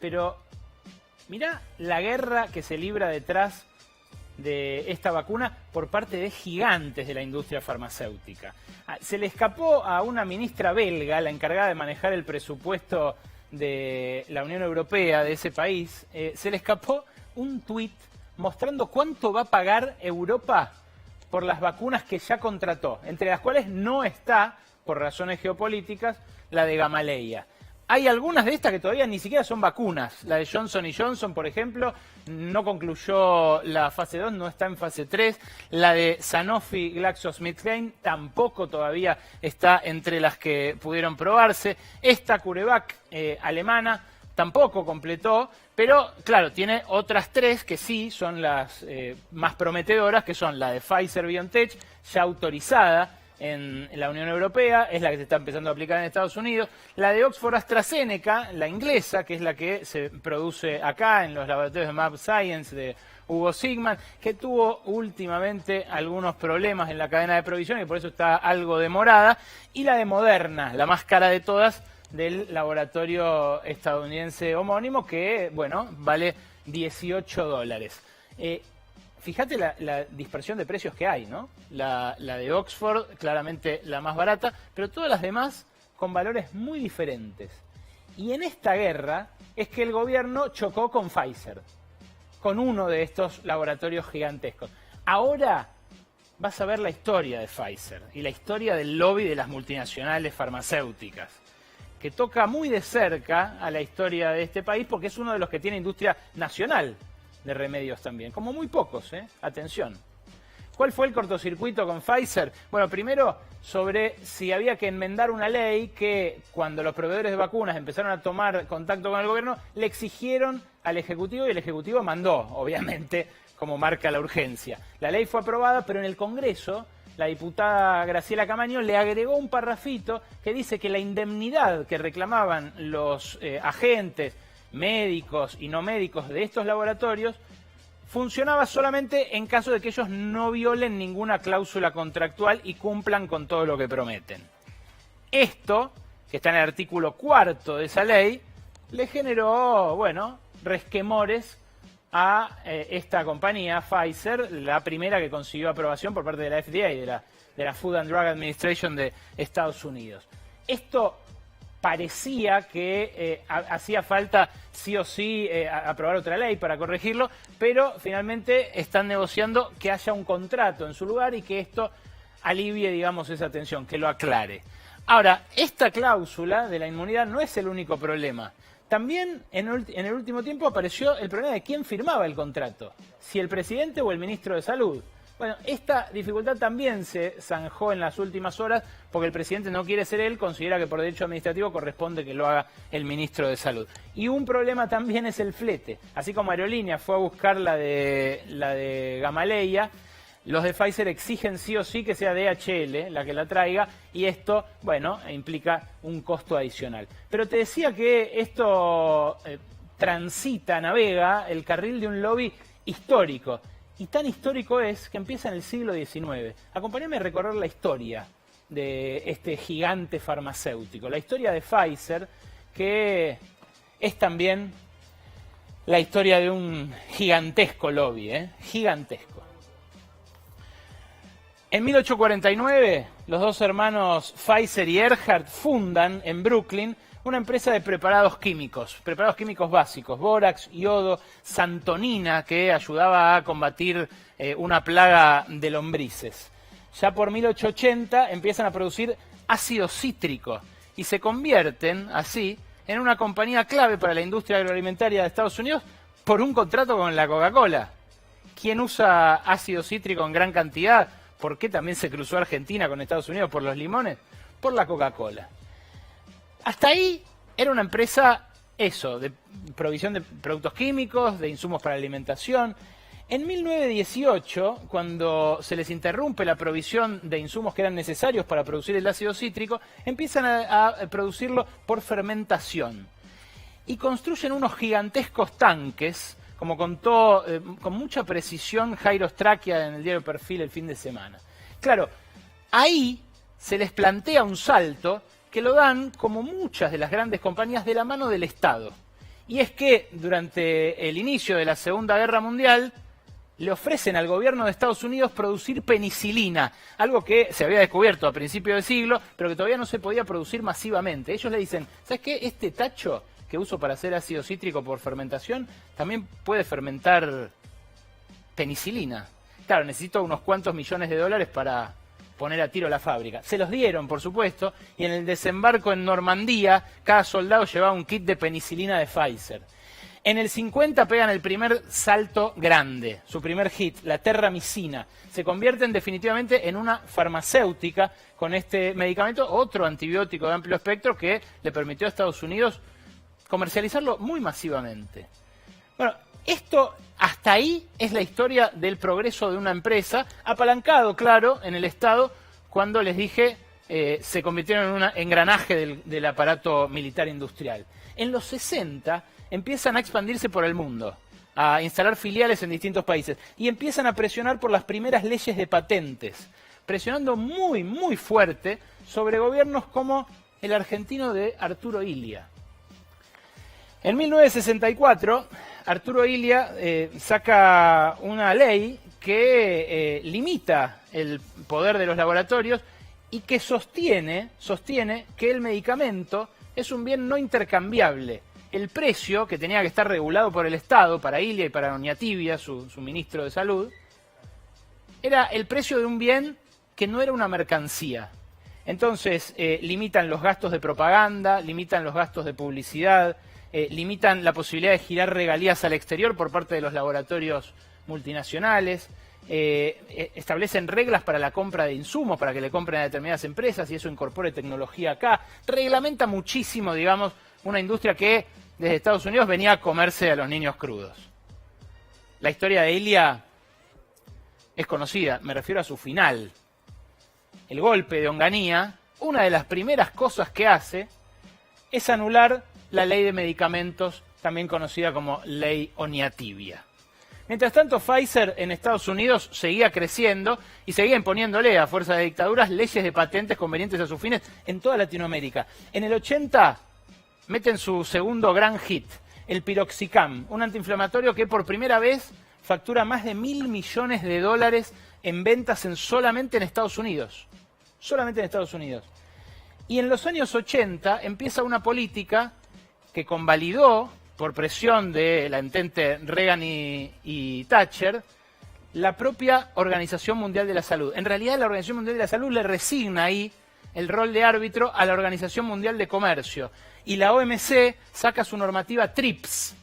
pero mirá la guerra que se libra detrás de esta vacuna por parte de gigantes de la industria farmacéutica. Se le escapó a una ministra belga, la encargada de manejar el presupuesto de la Unión Europea de ese país, se le escapó un tuit mostrando cuánto va a pagar Europa por las vacunas que ya contrató, entre las cuales no está, por razones geopolíticas, la de Gamaleya. Hay algunas de estas que todavía ni siquiera son vacunas. La de Johnson Johnson, por ejemplo, no concluyó la fase 2, no está en fase 3. La de Sanofi GlaxoSmithKline tampoco todavía está entre las que pudieron probarse. Esta CureVac alemana tampoco completó, pero claro, tiene otras 3 que sí son las más prometedoras, que son la de Pfizer-BioNTech, ya autorizada en la Unión Europea, es la que se está empezando a aplicar en Estados Unidos, la de Oxford-AstraZeneca, la inglesa, que es la que se produce acá en los laboratorios de mAbxience de Hugo Sigman, que tuvo últimamente algunos problemas en la cadena de provisión y por eso está algo demorada, y la de Moderna, la más cara de todas, del laboratorio estadounidense homónimo, que, bueno, vale $18. Fíjate la dispersión de precios que hay, ¿no? La de Oxford, claramente la más barata, pero todas las demás con valores muy diferentes. Y en esta guerra es que el gobierno chocó con Pfizer, con uno de estos laboratorios gigantescos. Ahora vas a ver la historia de Pfizer y la historia del lobby de las multinacionales farmacéuticas, que toca muy de cerca a la historia de este país porque es uno de los que tiene industria nacional de remedios también, como muy pocos, atención. ¿Cuál fue el cortocircuito con Pfizer? Bueno, primero sobre si había que enmendar una ley que cuando los proveedores de vacunas empezaron a tomar contacto con el gobierno, le exigieron al Ejecutivo y el Ejecutivo mandó, obviamente, como marca la urgencia. La ley fue aprobada, pero en el Congreso la diputada Graciela Camaño le agregó un parrafito que dice que la indemnidad que reclamaban los agentes, médicos y no médicos de estos laboratorios funcionaba solamente en caso de que ellos no violen ninguna cláusula contractual y cumplan con todo lo que prometen. Esto, que está en el artículo 4 de esa ley, le generó, bueno, resquemores a esta compañía, Pfizer, la primera que consiguió aprobación por parte de la FDA, de la Food and Drug Administration de Estados Unidos. Esto parecía que hacía falta sí o sí aprobar otra ley para corregirlo, pero finalmente están negociando que haya un contrato en su lugar y que esto alivie, digamos, esa tensión, que lo aclare. Ahora, esta cláusula de la inmunidad no es el único problema. También en el último tiempo apareció el problema de quién firmaba el contrato, si el presidente o el ministro de Salud. Bueno, esta dificultad también se zanjó en las últimas horas porque el presidente no quiere ser él, considera que por derecho administrativo corresponde que lo haga el ministro de Salud. Y un problema también es el flete. Así como Aerolíneas fue a buscar la de Gamaleya, los de Pfizer exigen sí o sí que sea DHL la que la traiga y esto, bueno, implica un costo adicional. Pero te decía que esto navega el carril de un lobby histórico. Y tan histórico es que empieza en el siglo XIX. Acompáñame a recorrer la historia de este gigante farmacéutico. La historia de Pfizer, que es también la historia de un gigantesco lobby, gigantesco. En 1849, los dos hermanos Pfizer y Erhard fundan en Brooklyn una empresa de preparados químicos básicos, bórax, yodo, santonina, que ayudaba a combatir una plaga de lombrices. Ya por 1880 empiezan a producir ácido cítrico y se convierten así en una compañía clave para la industria agroalimentaria de Estados Unidos por un contrato con la Coca-Cola. ¿Quién usa ácido cítrico en gran cantidad? ¿Por qué también se cruzó Argentina con Estados Unidos por los limones? Por la Coca-Cola. Hasta ahí era una empresa, de provisión de productos químicos, de insumos para alimentación. En 1918, cuando se les interrumpe la provisión de insumos que eran necesarios para producir el ácido cítrico, empiezan a producirlo por fermentación. Y construyen unos gigantescos tanques, como contó con mucha precisión Jairo Strakia en el diario Perfil el fin de semana. Claro, ahí se les plantea un salto que lo dan, como muchas de las grandes compañías, de la mano del Estado. Y es que durante el inicio de la Segunda Guerra Mundial le ofrecen al gobierno de Estados Unidos producir penicilina, algo que se había descubierto a principios de siglo, pero que todavía no se podía producir masivamente. Ellos le dicen, ¿sabes qué? Este tacho que uso para hacer ácido cítrico por fermentación también puede fermentar penicilina. Claro, necesito unos cuantos millones de dólares para poner a tiro la fábrica. Se los dieron, por supuesto, y en el desembarco en Normandía, cada soldado llevaba un kit de penicilina de Pfizer. En el 50 pegan el primer salto grande, su primer hit, la terramicina. Se convierten definitivamente en una farmacéutica con este medicamento, otro antibiótico de amplio espectro que le permitió a Estados Unidos comercializarlo muy masivamente. Bueno, esto hasta ahí es la historia del progreso de una empresa, apalancado, claro, en el Estado, cuando les dije, se convirtieron en un engranaje del aparato militar industrial. En los 60 empiezan a expandirse por el mundo, a instalar filiales en distintos países, y empiezan a presionar por las primeras leyes de patentes, presionando muy, muy fuerte sobre gobiernos como el argentino de Arturo Illia. En 1964, Arturo Illia saca una ley que limita el poder de los laboratorios y que sostiene que el medicamento es un bien no intercambiable. El precio, que tenía que estar regulado por el Estado, para Illia y para Oñatibia, su ministro de Salud, era el precio de un bien que no era una mercancía. Entonces, limitan los gastos de propaganda, limitan los gastos de publicidad, limitan la posibilidad de girar regalías al exterior por parte de los laboratorios multinacionales, establecen reglas para la compra de insumos, para que le compren a determinadas empresas y eso incorpore tecnología acá, reglamenta muchísimo, digamos, una industria que desde Estados Unidos venía a comerse a los niños crudos. La historia de Illia es conocida, me refiero a su final. El golpe de Onganía, una de las primeras cosas que hace es anular la ley de medicamentos, también conocida como ley Oñatibia. Mientras tanto, Pfizer en Estados Unidos seguía creciendo y seguía imponiéndole a fuerza de dictaduras leyes de patentes convenientes a sus fines en toda Latinoamérica. En el 80 meten su segundo gran hit, el piroxicam, un antiinflamatorio que por primera vez factura más de $1.000 millones en ventas solamente en Estados Unidos. Solamente en Estados Unidos. Y en los años 80 empieza una política que convalidó, por presión de la entente Reagan y Thatcher, la propia Organización Mundial de la Salud. En realidad, la Organización Mundial de la Salud le resigna ahí el rol de árbitro a la Organización Mundial de Comercio. Y la OMC saca su normativa TRIPS,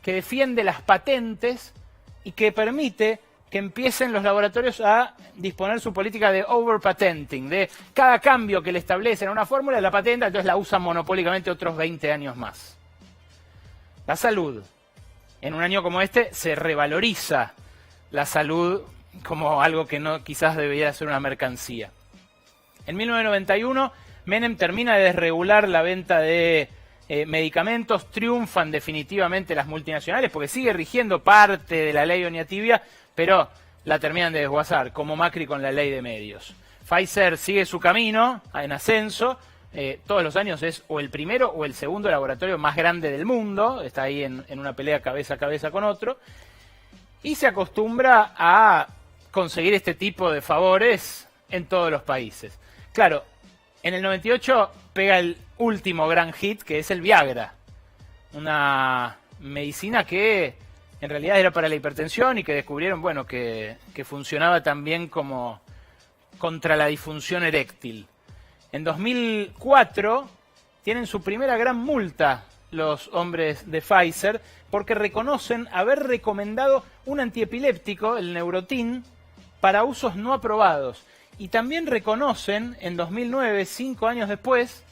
que defiende las patentes y que permite que empiecen los laboratorios a disponer su política de overpatenting, de cada cambio que le establecen a una fórmula, la patenta, entonces la usan monopólicamente otros 20 años más. La salud. En un año como este se revaloriza la salud como algo que no quizás debería ser una mercancía. En 1991, Menem termina de desregular la venta de medicamentos, triunfan definitivamente las multinacionales porque sigue rigiendo parte de la ley Oñatibia, pero la terminan de desguazar, como Macri con la ley de medios. Pfizer sigue su camino en ascenso, todos los años es o el primero o el segundo laboratorio más grande del mundo, está ahí en una pelea cabeza a cabeza con otro, y se acostumbra a conseguir este tipo de favores en todos los países. Claro, en el 98 pega el último gran hit, que es el Viagra, una medicina que en realidad era para la hipertensión y que descubrieron, bueno, que funcionaba también como contra la disfunción eréctil. En 2004 tienen su primera gran multa los hombres de Pfizer porque reconocen haber recomendado un antiepiléptico, el Neurontin, para usos no aprobados. Y también reconocen, en 2009, 5 años después,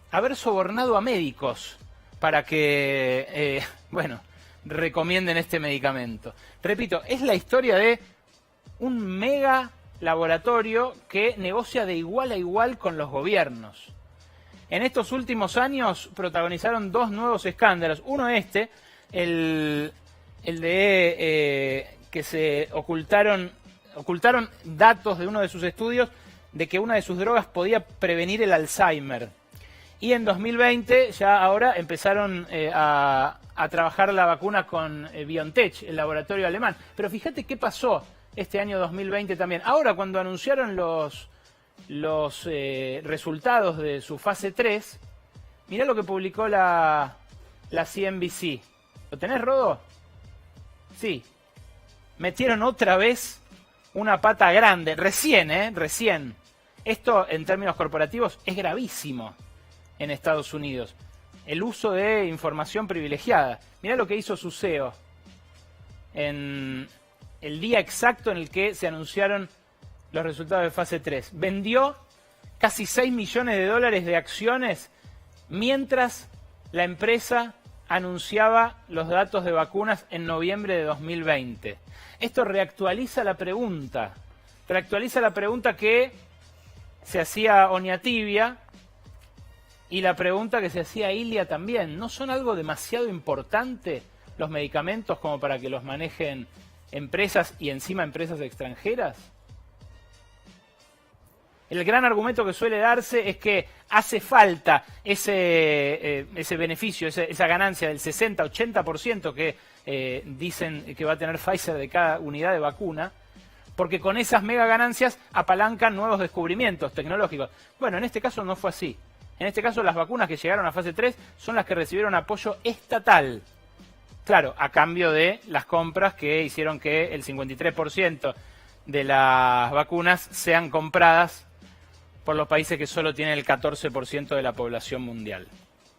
haber sobornado a médicos para que, recomienden este medicamento. Repito, es la historia de un mega laboratorio que negocia de igual a igual con los gobiernos. En estos últimos años protagonizaron 2 nuevos escándalos. Uno el de que se ocultaron datos de uno de sus estudios de que una de sus drogas podía prevenir el Alzheimer. Y en 2020 ya ahora empezaron a trabajar la vacuna con BioNTech, el laboratorio alemán. Pero fíjate qué pasó este año 2020 también. Ahora cuando anunciaron los resultados de su fase 3, mirá lo que publicó la CNBC. ¿Lo tenés, Rodo? Sí. Metieron otra vez una pata grande. Recién. Esto, en términos corporativos, es gravísimo en Estados Unidos. El uso de información privilegiada. Mirá lo que hizo su CEO en el día exacto en el que se anunciaron los resultados de fase 3. Vendió casi 6 millones de dólares de acciones mientras la empresa anunciaba los datos de vacunas en noviembre de 2020. Esto reactualiza la pregunta que se hacía Oñatibia y la pregunta que se hacía Ilia también. ¿No son algo demasiado importante los medicamentos como para que los manejen empresas y encima empresas extranjeras? El gran argumento que suele darse es que hace falta ese beneficio, esa ganancia del 60-80% que dicen que va a tener Pfizer de cada unidad de vacuna, porque con esas mega ganancias apalancan nuevos descubrimientos tecnológicos. Bueno, en este caso no fue así. En este caso las vacunas que llegaron a fase 3 son las que recibieron apoyo estatal. Claro, a cambio de las compras que hicieron que el 53% de las vacunas sean compradas por los países que solo tienen el 14% de la población mundial.